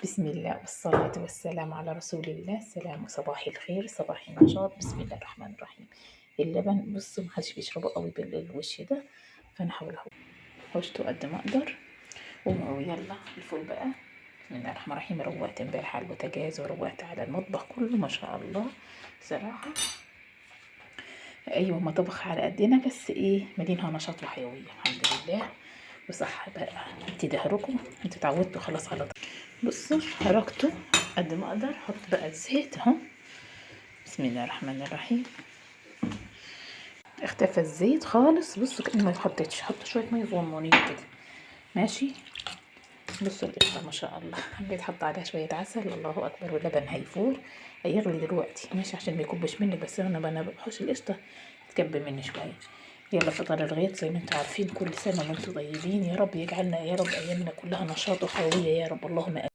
بسم الله والصلاة والسلام على رسول الله. سلام صباح الخير، صباح النشاط. بسم الله الرحمن الرحيم. اللبن بصوا محدش بيشربه قوي بالوش ده، فانا هحاول حوشته قد ما اقدر. ويلا الفول بقى. بسم الله الرحمن الرحيم. روقت امبارح على البوتاجاز وروقت على المطبخ كله ما شاء الله صراحة. ايوه مطبخ على قدنا بس ايه مدينها نشاط وحيوية الحمد لله وصح بقى. انتي ظهركم انتوا اتعودتوا خلاص على بصوا حركته قد ما اقدر. احط بقى الزيت اهو. بسم الله الرحمن الرحيم. اختفى الزيت خالص. بصوا كأني ما حطيتش، حط شويه ميه صغنونين كده ماشي. بصوا القشطه ما شاء الله، حبيت احط عليها شويه عسل. الله اكبر. واللبن هيفور هيغلي دلوقتي ماشي عشان ما يكبش مني، بس انا بحوش القشطه تكب مني شويه. يلا فطار الغيط زي ما انتم عارفين. كل سنه وانتم طيبين، يا رب يجعلنا يا رب ايامنا كلها نشاط وحيويه يا رب، اللهم امين.